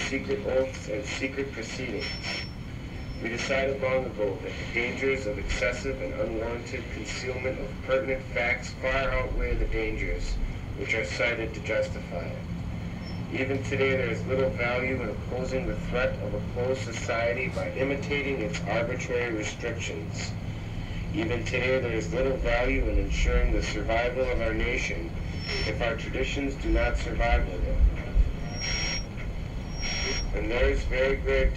secret oaths and secret proceedings. We decided long ago that the dangers of excessive and unwarranted concealment of pertinent facts far outweigh the dangers which are cited to justify it. Even today there is little value in opposing the threat of a closed society by imitating its arbitrary restrictions. Even today there is little value in ensuring the survival of our nation if our traditions do not survive with it. And there is very grave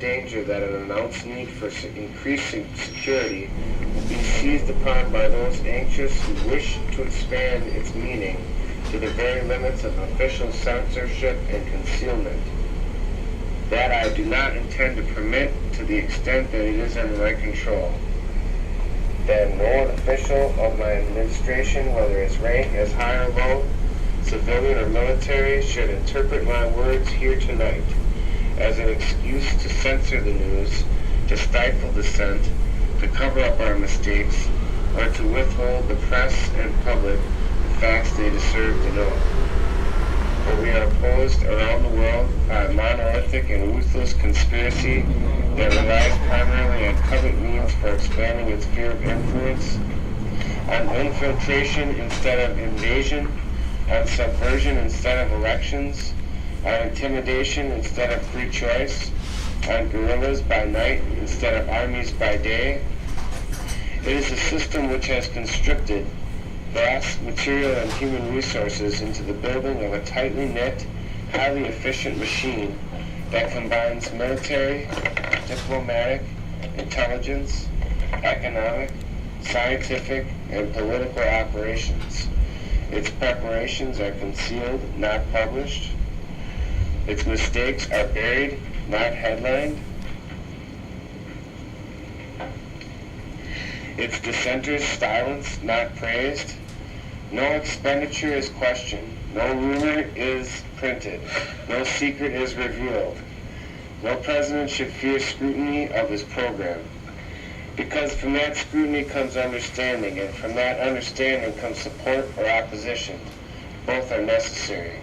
danger that an announced need for increasing security will be seized upon by those anxious who wish to expand its meaning to the very limits of official censorship and concealment. That I do not intend to permit to the extent that it is under my control. That no official of my administration, whether its rank as high or low, civilian or military, should interpret my words here tonight as an excuse to censor the news, to stifle dissent, to cover up our mistakes, or to withhold the press and public the facts they deserve to know. But we are opposed around the world by a monolithic and ruthless conspiracy that relies primarily on covert means for expanding its sphere of influence, on infiltration instead of invasion, on subversion instead of elections, on intimidation instead of free choice, on guerrillas by night instead of armies by day. It is a system which has constricted vast material and human resources into the building of a tightly knit, highly efficient machine that combines military, diplomatic, intelligence, economic, scientific, and political operations. Its preparations are concealed, not published. Its mistakes are buried, not headlined. Its dissenters silenced, not praised. No expenditure is questioned. No rumor is printed. No secret is revealed. No president should fear scrutiny of his program. Because from that scrutiny comes understanding, and from that understanding comes support or opposition. Both are necessary.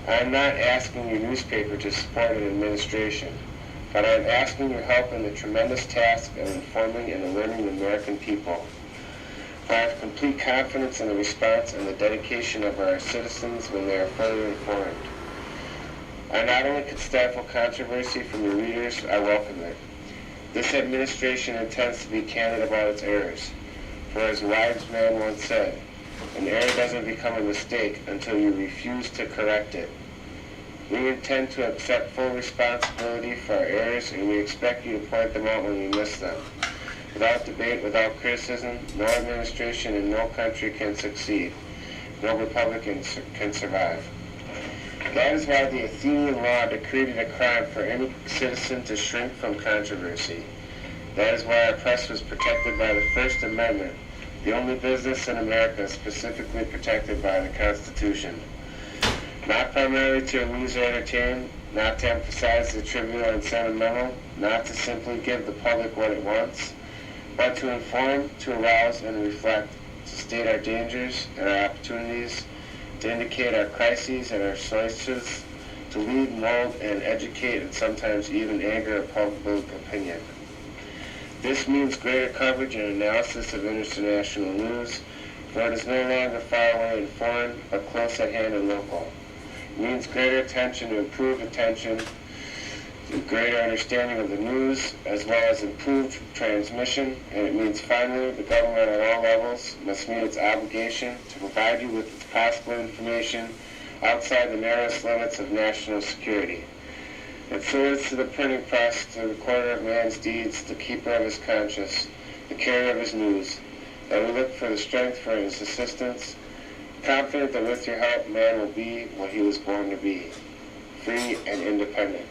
I am not asking your newspaper to support an administration, but I am asking your help in the tremendous task of informing and alerting the American people. For I have complete confidence in the response and the dedication of our citizens when they are fully informed. I not only could stifle controversy from your readers, I welcome it. This administration intends to be candid about its errors, for as a wise man once said, an error doesn't become a mistake until you refuse to correct it. We intend to accept full responsibility for our errors, and we expect you to point them out when we miss them. Without debate, without criticism, no administration in no country can succeed. No republic can survive. That is why the Athenian law decreed it a crime for any citizen to shrink from controversy. That is why our press was protected by the First Amendment, the only business in America specifically protected by the Constitution. Not primarily to amuse or entertain, not to emphasize the trivial and sentimental, not to simply give the public what it wants, but to inform, to arouse, and reflect, to state our dangers and our opportunities, to indicate our crises and our choices, to lead, mold, and educate, and sometimes even anger public opinion. This means greater coverage and analysis of international news, for it is no longer far away and foreign, but close at hand and local. It means greater attention to improved attention, to greater understanding of the news, as well as improved transmission, and it means finally the government at all levels must meet its obligation to provide you with its possible information outside the narrowest limits of national security. And so it is to the printing press, to the recorder of man's deeds, the keeper of his conscience, the carrier of his news, that we look for the strength for his assistance, confident that with your help man will be what he was born to be, free and independent.